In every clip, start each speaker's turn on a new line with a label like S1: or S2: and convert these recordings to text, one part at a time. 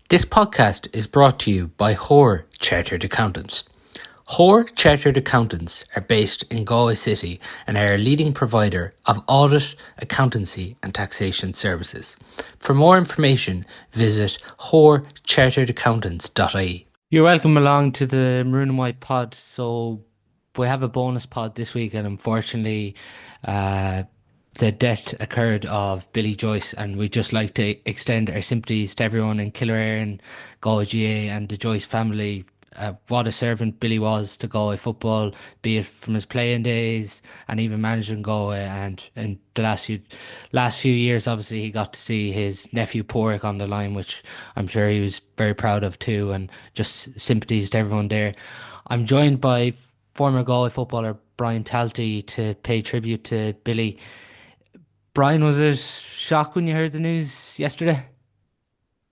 S1: This podcast is brought to you by Hoare Chartered Accountants. Hoare Chartered Accountants are based in Galway City and are a leading provider of audit, accountancy and taxation services. For more information, visit hoarecharteredaccountants.ie. You're welcome along to the Maroon and White pod. So we have a bonus pod this week, and unfortunately, the death occurred of Billy Joyce, and we'd just like to extend our sympathies to everyone in Killare and Galway GA and the Joyce family. What a servant Billy was to Galway football, be it from his playing days and even managing Galway. And in the last few years, obviously, he got to see his nephew Porrick on the line, which I'm sure he was very proud of too. And just sympathies to everyone there. I'm joined by former Galway footballer Brian Talty to pay tribute to Billy. Brian, was it shock when you heard the news yesterday?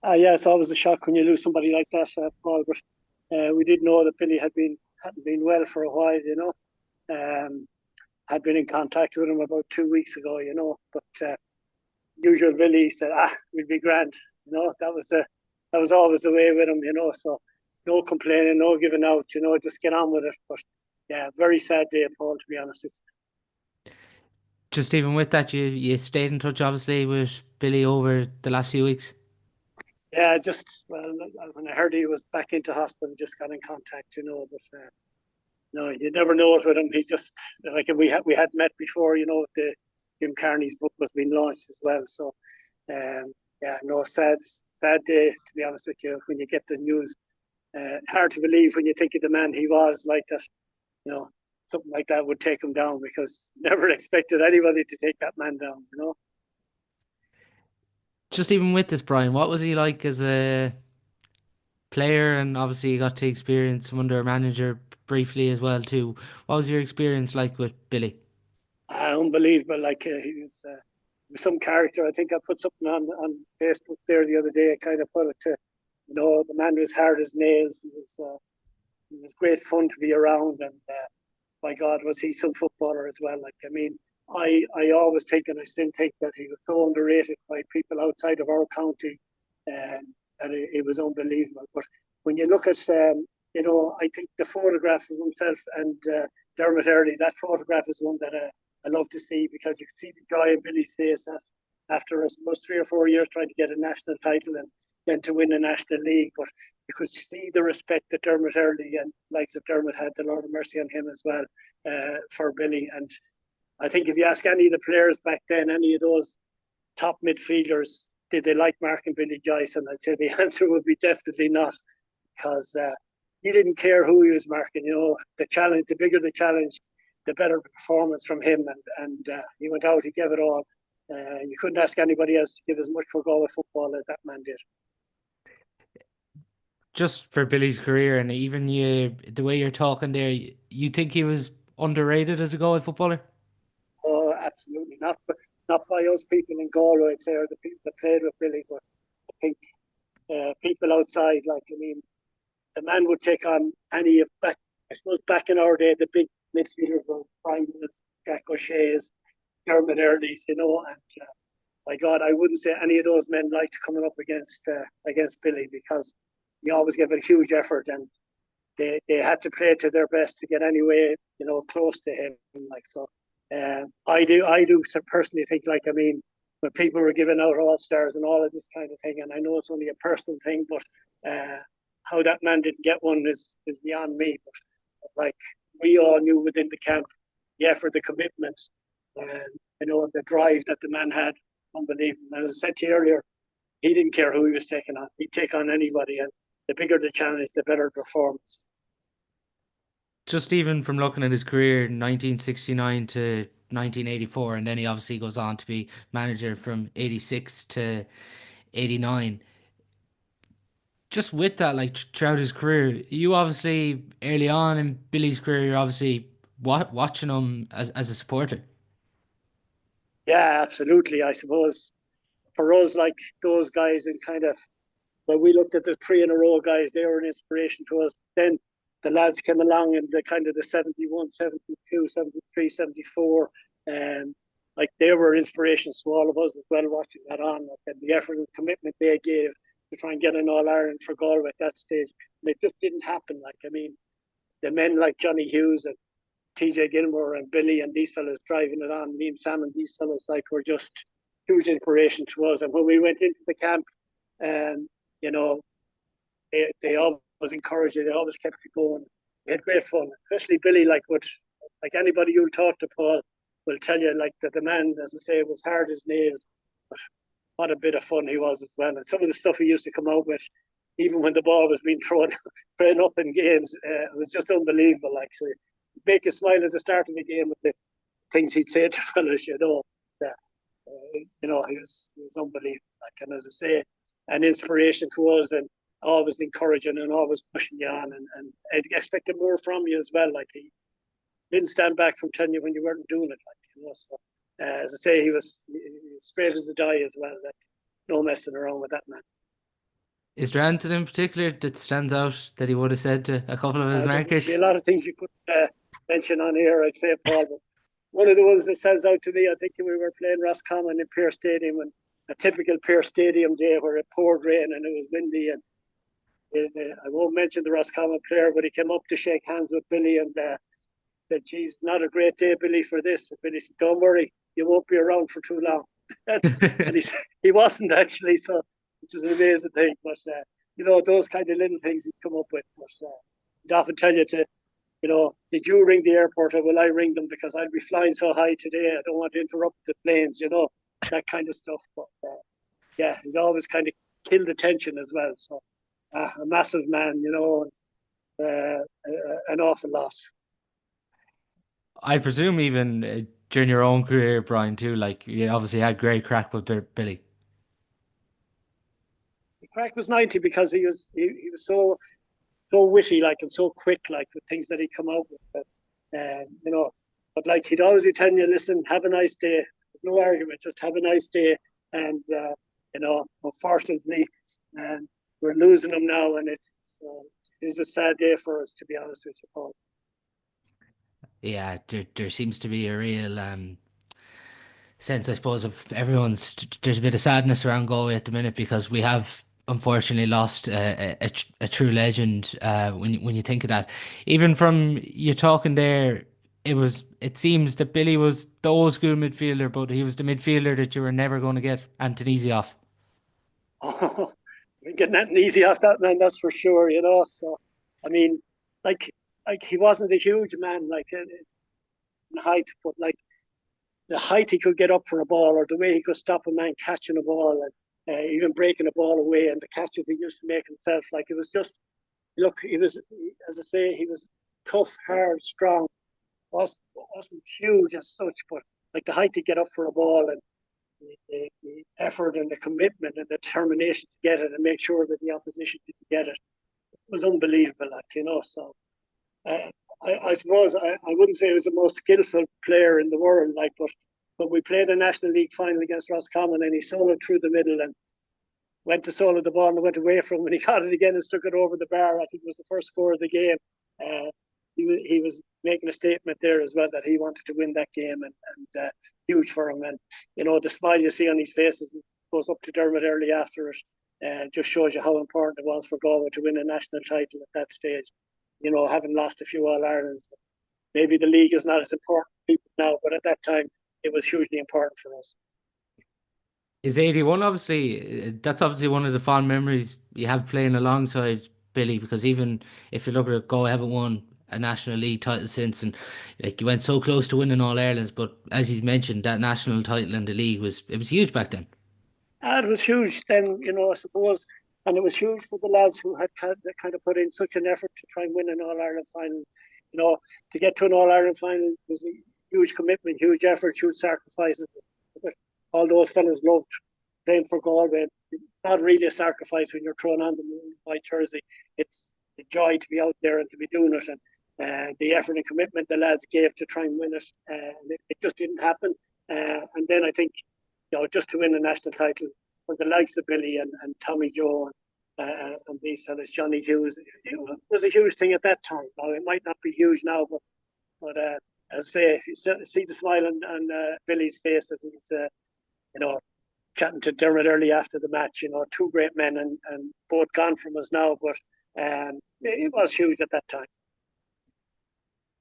S2: Yeah, it's always a shock when you lose somebody like that, Paul. But we did know that Billy hadn't been well for a while, Had been in contact with him about 2 weeks ago, But usual Billy said, we'll be grand. That was always the way with him, So no complaining, no giving out, just get on with it. But yeah, very sad day, Paul, to be honest with you.
S1: Just even with that, you stayed in touch, obviously, with Billy over the last few weeks.
S2: Yeah, when I heard he was back into hospital, just got in contact, But no, you never know it with him. He's just like we had met before, the Jim Carney's book was being launched as well. So, sad day, to be honest with you, when you get the news. Hard to believe when you think of the man he was, like that. Something like that would take him down, because never expected anybody to take that man down.
S1: Just even with this, Brian, what was he like as a player? And obviously, you got to experience him under a manager briefly as well too. What was your experience like with Billy?
S2: Unbelievable! Like he was some character. I think I put something on Facebook there the other day. I kind of put it to, the man was hard as nails. He was great fun to be around, and by God, was he some footballer as well. Like, I mean, I always think, and I still think, that he was so underrated by people outside of our county, that it was unbelievable. But when you look at, I think the photograph of himself and Dermot Earley, that photograph is one that I love to see, because you can see the joy in Billy's face after, I suppose, 3 or 4 years trying to get a national title and then to win a national league. But you could see the respect that Dermot Earley and likes of Dermot had, the Lord of mercy on him as well, for Billy. And I think if you ask any of the players back then, any of those top midfielders, did they like marking Billy Joyce? And I'd say the answer would be definitely not, because he didn't care who he was marking. The challenge, the bigger the challenge, the better the performance from him. And he went out, he gave it all. You couldn't ask anybody else to give as much for Galway football as that man did.
S1: Just for Billy's career, and even the way you're talking there, you think he was underrated as a Galway footballer?
S2: Oh, absolutely not. But not by us people in Galway, I'd say, or the people that played with Billy. But I think people outside, like, I mean, the man would take on any of back. I suppose back in our day, the big midfielders were Brian, Jack O'Shea's, Dermot Early's, and my God, I wouldn't say any of those men liked coming up against Billy, because he always gave a huge effort, and they had to play to their best to get anyway, close to him. Like, so, I do personally think, like, I mean, when people were giving out all stars and all of this kind of thing, and I know it's only a personal thing, but how that man didn't get one is beyond me. But like, we all knew within the camp, the effort, the commitment, and the drive that the man had, unbelievable. And as I said to you earlier, he didn't care who he was taking on. He'd take on anybody, and the bigger the challenge, the better performance.
S1: Just even from looking at his career, 1969 to 1984, and then he obviously goes on to be manager from 86 to 89. Just with that, like throughout his career, you obviously early on in Billy's career, you're obviously watching him as a supporter.
S2: Yeah, absolutely. I suppose for us, like those guys, and kind of, when we looked at the 3 in a row guys, they were an inspiration to us. Then the lads came along in the kind of the 71, 72, 73, 74, and like they were inspirations to all of us as well, watching that on, like, and the effort and commitment they gave. to try and get an All-Ireland for Galway at that stage. And it just didn't happen. Like, I mean, the men like Johnny Hughes and TJ Gilmore and Billy and these fellas driving it on, Liam Salmon, these fellas like were just huge inspiration to us. And when we went into the camp, you know, they always encouraged it, they always kept it going. We had great fun, especially Billy, like anybody you'll talk to, Paul, will tell you like that the man, as I say, was hard as nails. But what a bit of fun he was as well. And some of the stuff he used to come out with, even when the ball was being thrown up in games, it was just unbelievable. Like, so make you smile at the start of the game with the things he'd say to fellas, you know. Yeah. You know, he was unbelievable. Like, and as I say, an inspiration to us and always encouraging and always pushing you on and expecting more from you as well. Like, he didn't stand back from telling you when you weren't doing it. Like, you know, so as I say, he was straight as a die as well. Like, no messing around with that man.
S1: Is there anything in particular that stands out that he would have said to a couple of his
S2: There would be a
S1: markers?
S2: lot of things you could mention on here, I'd say, Paul, but one of the ones that stands out to me, I think we were playing Roscommon in Pearse Stadium, and a typical Pearse Stadium day where it poured rain and it was windy, and I won't mention the Roscommon player, but he came up to shake hands with Billy and said, "Geez, not a great day, Billy, for this." And Billy said, "Don't worry, you won't be around for too long." And he wasn't actually, so which is an amazing thing. But you know, those kind of little things he'd come up with. But he'd often tell you to, you know, did you ring the airport or will I ring them because I'll be flying so high today. I don't want to interrupt the planes, you know, that kind of stuff. But yeah, he'd always kind of kill the tension as well. So a massive man, you know, an awful loss.
S1: I presume even during your own career, Brian, too, like you obviously had great crack with Billy.
S2: The crack was 90 because he was so witty, like, and so quick, like, with things that he'd come out with. But, you know, but like he'd always be telling you, listen, have a nice day. No argument, just have a nice day. And you know, unfortunately, we're losing him now, and it's a sad day for us, to be honest with you, Paul.
S1: Yeah, there seems to be a real sense, I suppose, of everyone's. There's a bit of sadness around Galway at the minute because we have unfortunately lost a true legend. When you think of that, even from you talking there, it seems that Billy was the old school midfielder, but he was the midfielder that you were never going to get Antonisi off.
S2: Oh, we're getting that easy off that man, that's for sure, you know. So, I mean, like, he wasn't a huge man, like in height, but like the height he could get up for a ball, or the way he could stop a man catching a ball, and even breaking a ball away, and the catches he used to make himself. Like, it was just, look, he was, as I say, he was tough, hard, strong. Wasn't huge as such, but like the height to get up for a ball, and the effort and the commitment and the determination to get it and make sure that the opposition didn't get it was unbelievable. Like, you know, so uh, I suppose I wouldn't say he was the most skillful player in the world, like, but we played a National League final against Roscommon, and he soloed through the middle and went to solo the ball and went away from him, and he got it again and stuck it over the bar. I think it was the first score of the game. Uh, he was making a statement there as well that he wanted to win that game, and huge for him. And you know, the smile you see on his faces goes up to Dermot early after it. Just shows you how important it was for Galway to win a national title at that stage. You know, having lost a few All Irelands, maybe the league is not as important to people now, but at that time it was hugely important for us.
S1: Is 81 obviously that's obviously one of the fond memories you have playing alongside Billy because even if you look at it, Go haven't won a National League title since and like you went so close to winning All Irelands, but as you mentioned, that national title in the league was huge back then.
S2: And it was huge then, you know, I suppose, and it was huge for the lads who had kind of put in such an effort to try and win an All Ireland final. You know, to get to an All Ireland final was a huge commitment, huge effort, huge sacrifices. But all those fellas loved playing for Galway. It's not really a sacrifice when you're thrown on the white jersey. It's a joy to be out there and to be doing it, and the effort and commitment the lads gave to try and win it. It just didn't happen. And then I think, you know, just to win a national title for the likes of Billy and Tommy Joe and these fellas, Johnny Hughes, it was a huge thing at that time. Now, it might not be huge now, but as I say, see the smile on Billy's face. I think it's, you know, chatting to Dermot early after the match. Two great men, and both gone from us now, but it was huge at that time.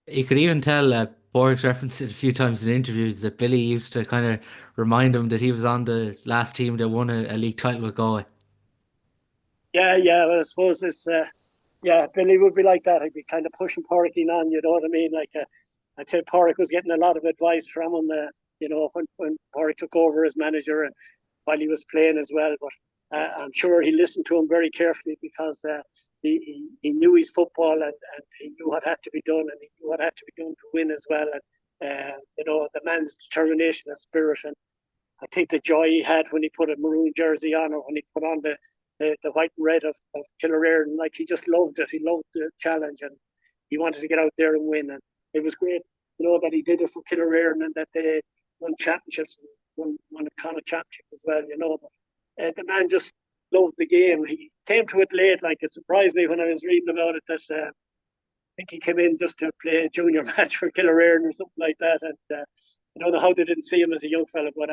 S1: You could even tell Borg's referenced it a few times in interviews that Billy used to kind of remind him that he was on the last team that won a league title with Galway.
S2: Yeah, yeah. Well, I suppose yeah, Billy would be like that. He'd be kind of pushing Porrick on, you know what I mean? I'd say Porrick was getting a lot of advice from him, when Porrick took over as manager and while he was playing as well. But I'm sure he listened to him very carefully because he knew his football, and he knew what had to be done, and he knew what had to be done to win as well. And the man's determination and spirit, and I think the joy he had when he put a maroon jersey on, or when he put on the white and red of Killererin, like he just loved it. He loved the challenge, and he wanted to get out there and win. And it was great, that he did it for Killererin and that they won championships and won a Connacht championship as well. But the man just loved the game. He came to it late. Like, it surprised me when I was reading about it that I think he came in just to play a junior match for Killererin or something like that. And I don't know how they didn't see him as a young fella, but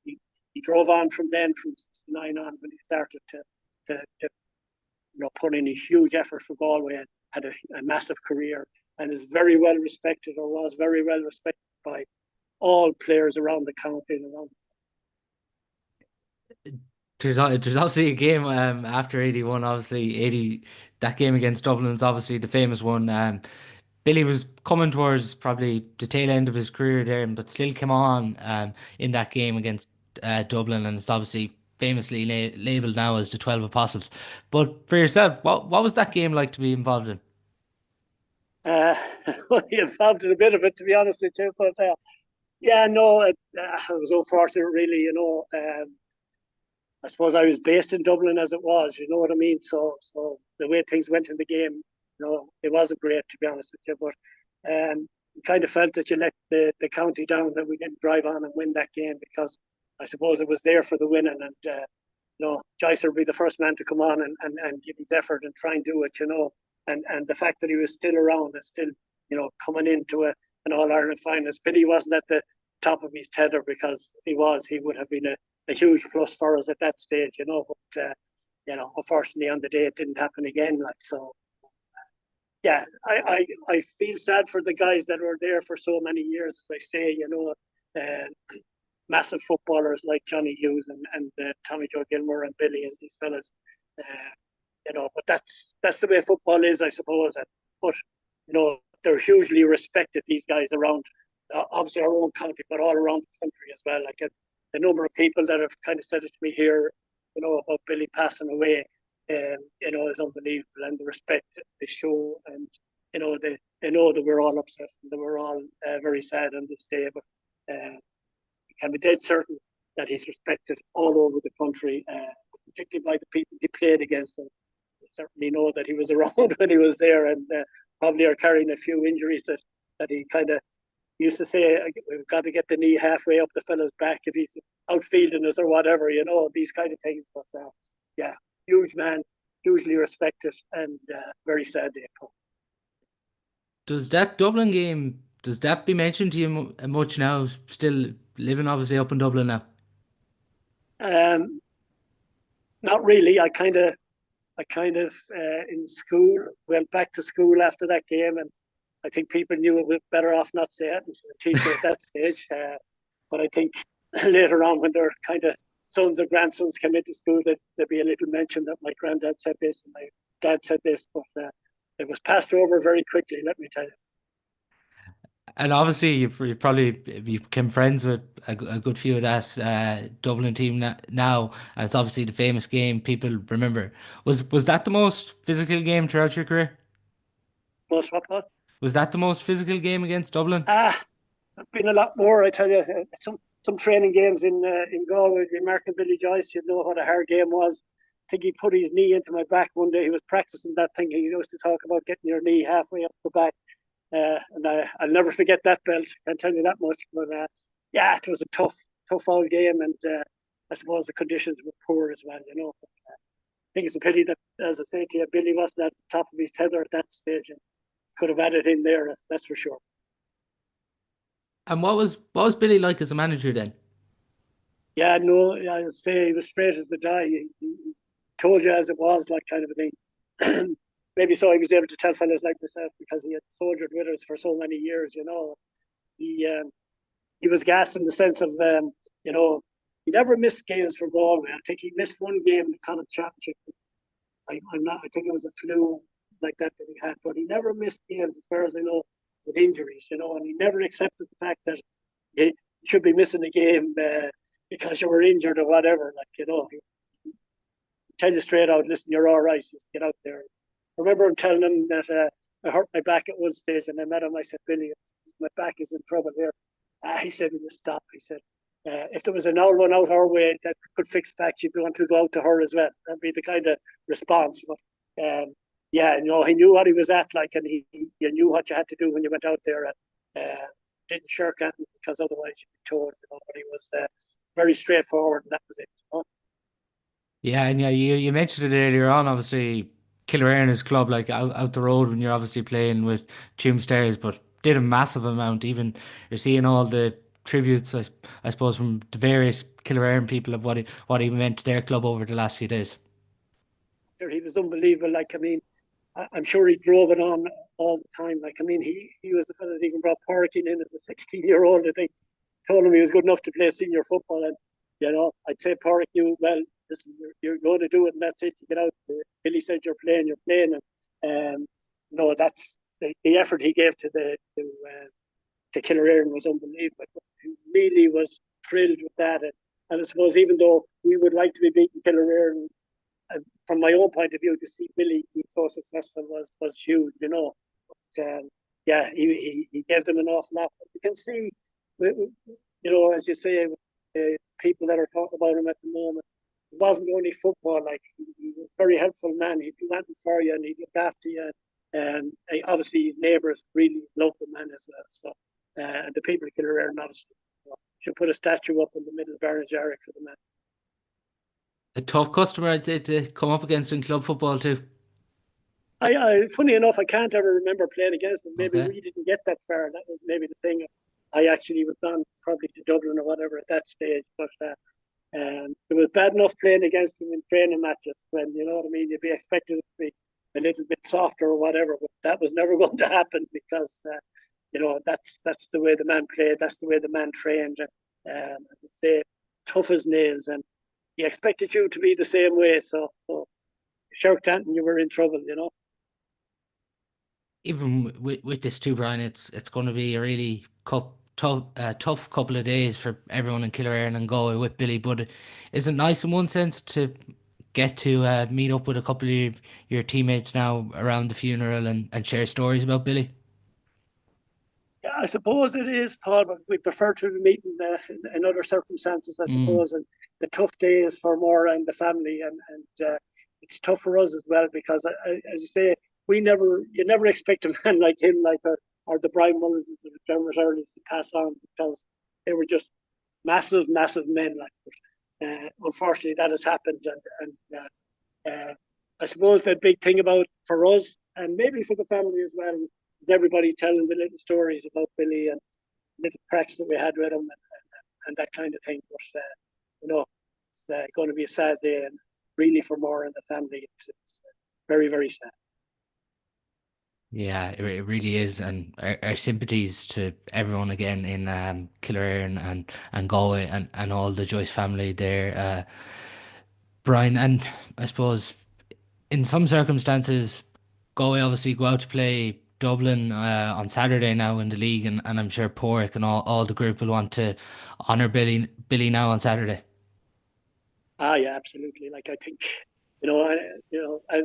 S2: he drove on from then, from '69 on, when he started to put in a huge effort for Galway, and had a massive career, and is very well respected, or was very well respected by all players around the county and around.
S1: There's obviously a game after 81, obviously 80, that game against Dublin is obviously the famous one. Billy was coming towards probably the tail end of his career there, but still came on in that game against Dublin, and it's obviously famously labelled now as the 12 Apostles. But for yourself, what was that game like to be involved in?
S2: Uh, involved in a bit of it, to be honest with you, but yeah, no, I was unfortunate, really. I suppose I was based in Dublin as it was, you know what I mean? So the way things went in the game, it wasn't great, to be honest with you. But kind of felt that you let the county down, that we didn't drive on and win that game, because I suppose it was there for the winning. And Joyce would be the first man to come on and give his effort and try and do it. And the fact that he was still around and still, coming into an All Ireland finals. Pity he wasn't at the top of his tether, because if he would have been a huge plus for us at that stage. But unfortunately on the day it didn't happen again. Like, so, yeah, I feel sad for the guys that were there for so many years. As I say, massive footballers like Johnny Hughes and Tommy Joe Gilmore and Billy and these fellas. But that's the way football is, I suppose. But they're hugely respected, these guys, around obviously our own county, but all around the country as well. Like, the number of people that have kind of said it to me here, about Billy passing away, is unbelievable, and the respect they show, and they know that we're all upset and that we're all very sad on this day, but you can be dead certain that he's respected all over the country, particularly by the people he played against. And certainly know that he was around when he was there, and probably are carrying a few injuries that he kind of used to say, we've got to get the knee halfway up the fella's back if he's outfielding us or whatever, these kind of things. But yeah, huge man, hugely respected, and very sad day.
S1: Does that Dublin game, does that be mentioned to you much now? Still living obviously up in Dublin now.
S2: Um, Not really. I kind of in school went back to school after that game, and I think people knew it was better off not saying it to the teacher at that stage. But I think later on, when their kind of sons or grandsons came into school, there'd be a little mention that my granddad said this and my dad said this, but it was passed over very quickly, let me tell you.
S1: And obviously, you probably you became friends with a good few of that Dublin team now. And it's obviously the famous game people remember. Was that the most physical game throughout your career?
S2: Most what?
S1: Was that the most physical game against Dublin?
S2: I've been a lot more, I tell you. Some training games in Galway, the American Billy Joyce, you'd know what a hard game was. I think he put his knee into my back one day. He was practicing that thing. He used to talk about getting your knee halfway up the back. And I'll never forget that belt. I can tell you that much. But yeah, it was a tough all game, and I suppose the conditions were poor as well. But, I think it's a pity that, as I say to you, Billy wasn't at the top of his tether at that stage, and could have added in there. That's for sure.
S1: And what was Billy like as a manager then?
S2: Yeah, no, I say he was straight as the die. He told you as it was, like kind of a thing. Maybe so he was able to tell fellas like myself because he had soldiered with us for so many years. He he was gas in the sense of you know he never missed games for Galway. I think he missed one game in the Connacht Championship. I'm not. I think it was a flu like that he had, but he never missed games as far as I know with injuries. And he never accepted the fact that you should be missing a game because you were injured or whatever. He tell you straight out, listen, you're all right. Just get out there. I remember him telling him that I hurt my back at one stage, and I met him. I said, Billy, my back is in trouble here. He said, "Will you stop?" He said, "If there was an hour run out our way that could fix back, you'd want to go out to her as well." That'd be the kind of response. But yeah, he knew what he was at, like, and you knew what you had to do when you went out there, and didn't shirk at it because otherwise you'd be told. But he was very straightforward, and that was it.
S1: Yeah, and yeah, you mentioned it earlier on. Obviously, Killearn is club like out the road when you're obviously playing with Tuam Stairs, but did a massive amount. Even you're seeing all the tributes, I suppose, from the various Killearn people of what he meant to their club over the last few days.
S2: He was unbelievable. Like, I mean, I'm sure he drove it on all the time. Like, I mean, he was the fellow that even brought parking in as a 16-year-old. I think told him he was good enough to play senior football, and I'd say Park, well, listen, you're going to do it, and that's it. You get out. Billy said you're playing, and that's the effort he gave to Killearn was unbelievable. He really was thrilled with that, and I suppose even though we would like to be beating Killearn, from my own point of view, to see Billy be so successful was huge. But, yeah, he gave them an awful lot. But you can see, as you say, people that are talking about him at the moment, it wasn't only football. Like, he was a very helpful man. He'd do anything for you, and he'd look after you. And obviously, his neighbours really loved the man as well. So, the people of Killearn obviously should put a statue up in the middle of Barnagaric for the man.
S1: A tough customer, I'd say, to come up against in club football too.
S2: Funny enough, I can't ever remember playing against them. Maybe
S1: Okay.
S2: we didn't get that far. That was maybe the thing. I actually was on probably to Dublin or whatever at that stage, but it was bad enough playing against them in training matches when you know what I mean. You'd be expected to be a little bit softer or whatever, but that was never going to happen because that's the way the man played. That's the way the man trained. I would say tough as nails, and he expected you to be the same way. So shirked that, and you were in trouble.
S1: Even with this too, Brian, it's going to be a really tough couple of days for everyone in Killearn and Galway with Billy. But is it nice in one sense to get to meet up with a couple of your teammates now around the funeral and share stories about Billy?
S2: Yeah, I suppose it is, Paul, but we prefer to meet in other circumstances, I
S1: Mm.
S2: suppose. And the tough day is for Maura and the family, and it's tough for us as well because, as you say, you never expect a man like him, or the Brian Mullins or the Dermot Earlys to pass on because they were just massive, massive men. Like, unfortunately, that has happened, and I suppose the big thing about for us and maybe for the family as well is everybody telling the little stories about Billy and little cracks that we had with him and that kind of thing. But it's going to be a sad day, and really for more in the family, it's very, very sad.
S1: Yeah, it really is, and our sympathies to everyone again in Killearn and Galway and all the Joyce family there, Brian. And I suppose in some circumstances, Galway obviously go out to play Dublin on Saturday now in the league, and I'm sure Porrick and all the group will want to honour Billy now on Saturday.
S2: Yeah, absolutely. Like, I think, as I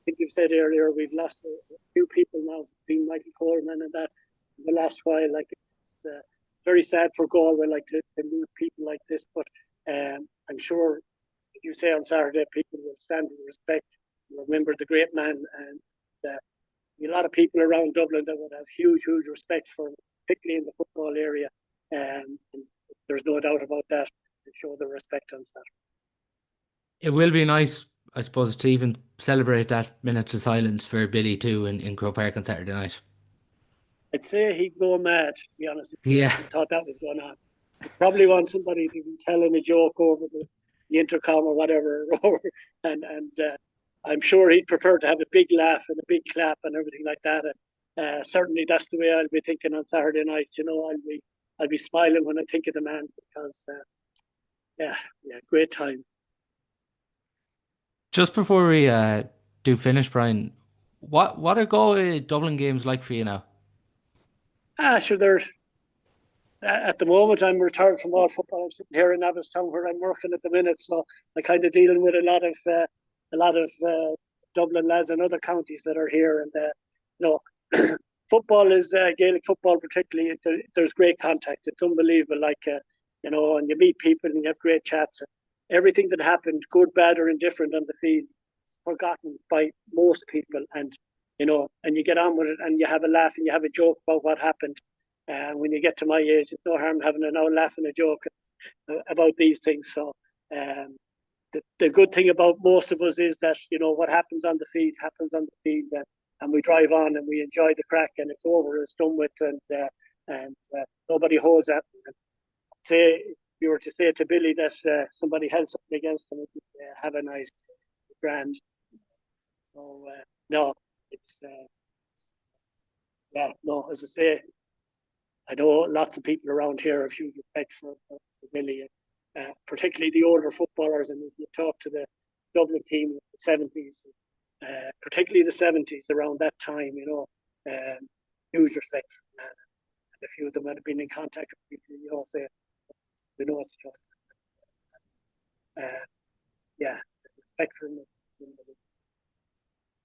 S2: think you've said earlier, we've lost a few people now, being Michael Coleman and that in the last while. Like, it's very sad for Galway, like, to lose people like this. But I'm sure if you say on Saturday, people will stand in respect, remember the great man, and a lot of people around Dublin that would have huge, huge respect for him, particularly in the football area. And there's no doubt about that. To show the respect on Saturday.
S1: It will be nice, I suppose, to even celebrate that minute of silence for Billy too in Croke Park on Saturday night.
S2: I'd say he'd go mad, to be honest with you, if
S1: Yeah.
S2: he thought that was going on. Probably want somebody to be telling a joke over the intercom or whatever, and I'm sure he'd prefer to have a big laugh and a big clap and everything like that. And certainly, that's the way I'll be thinking on Saturday night. I'll be smiling when I think of the man because yeah, yeah, great time.
S1: Just before we do finish, Brian, what are Galway Dublin games like for you now?
S2: Sure. At the moment, I'm retired from all football. I'm sitting here in Abbottstown where I'm working at the minute, so I'm kind of dealing with a lot of Dublin lads and other counties that are here. And football is Gaelic football, particularly. There's great contact. It's unbelievable. And you meet people and you have great chats. And everything that happened, good, bad, or indifferent on the field, is forgotten by most people. And you get on with it, and you have a laugh and you have a joke about what happened. When you get to my age, it's no harm having an old laugh and a joke about these things. So um, the good thing about most of us is that what happens on the field happens on the field, and we drive on and we enjoy the crack, and it's over, it's done with, and nobody holds that. And say if you were to say to Billy that somebody held something against him, have a nice grand. So no, it's yeah, no, as I say, I know lots of people around here have huge respect for Billy, particularly the older footballers. And if you talk to the Dublin team in the 70s, particularly the 70s, around that time, huge respect for the man. And a few of them had been in contact with people, it's tough. Uh, yeah, respect for him.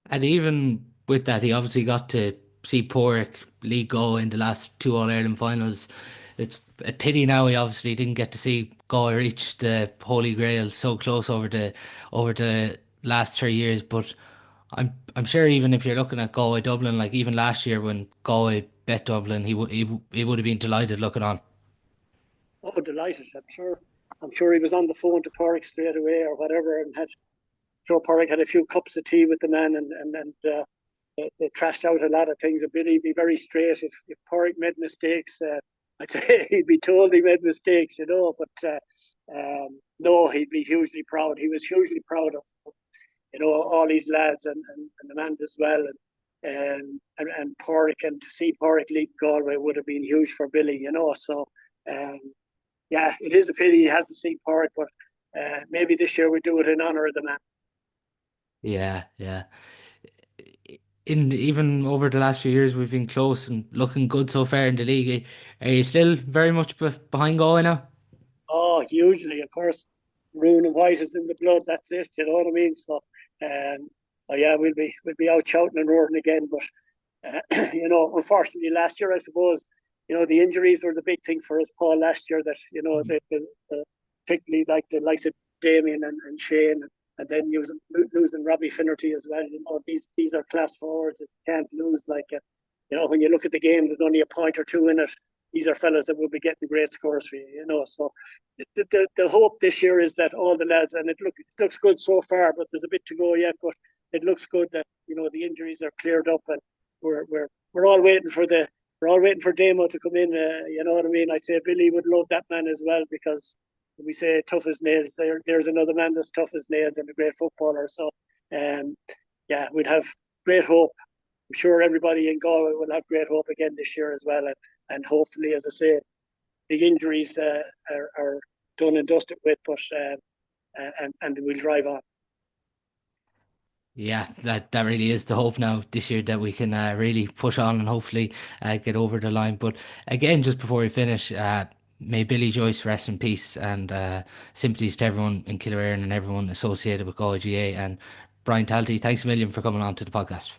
S1: And even with that, he obviously got to see Porrick League go in the last two All Ireland finals. It's a pity now he obviously didn't get to see Galway reach the Holy Grail so close over the last 3 years. But I'm sure even if you're looking at Galway Dublin, like even last year when Galway bet Dublin, he would have been delighted looking on.
S2: Oh, delighted! I'm sure he was on the phone to Porrick straight away or whatever, and had Joe Porrick had a few cups of tea with the man, and they trashed out a lot of things. Billy'd be very straight. If Porrick made mistakes, I'd say he'd be told he made mistakes, But no, he'd be hugely proud. He was hugely proud of all these lads and the man as well, and Porrick, and to see Porrick lead Galway would have been huge for Billy, So um, yeah, it is a pity he has to see Porrick, but maybe this year we do it in honour of the man.
S1: Yeah, yeah. In even over the last few years, we've been close and looking good so far in the league. Are you still very much behind Galway now?
S2: Oh, hugely, of course. Maroon and white is in the blood. That's it. You know what I mean? So, oh yeah, we'll be out shouting and roaring again. But unfortunately, last year, I suppose, the injuries were the big thing for us, Paul. Last year, that particularly like the likes of Damien and Shane, and then losing Robbie Finnerty as well. These are class forwards that you can't lose. When you look at the game, there's only a point or two in it. These are fellas that will be getting great scores for you. So the hope this year is that all the lads, and it looks good so far, but there's a bit to go yet. But it looks good that the injuries are cleared up, and we're all waiting for Damo to come in. You know what I mean? I'd say Billy would love that man as well, because we say tough as nails. There's another man that's tough as nails and a great footballer. So um, yeah, we'd have great hope. I'm sure everybody in Galway will have great hope again this year as well, and hopefully, as I say, the injuries are done and dusted with, but and we'll drive on.
S1: Yeah, that really is the hope now this year that we can really push on and hopefully get over the line. But again, just before we finish, may Billy Joyce rest in peace, and sympathies to everyone in Killearn and everyone associated with Galway GA. And Brian Talty, thanks a million for coming on to the podcast.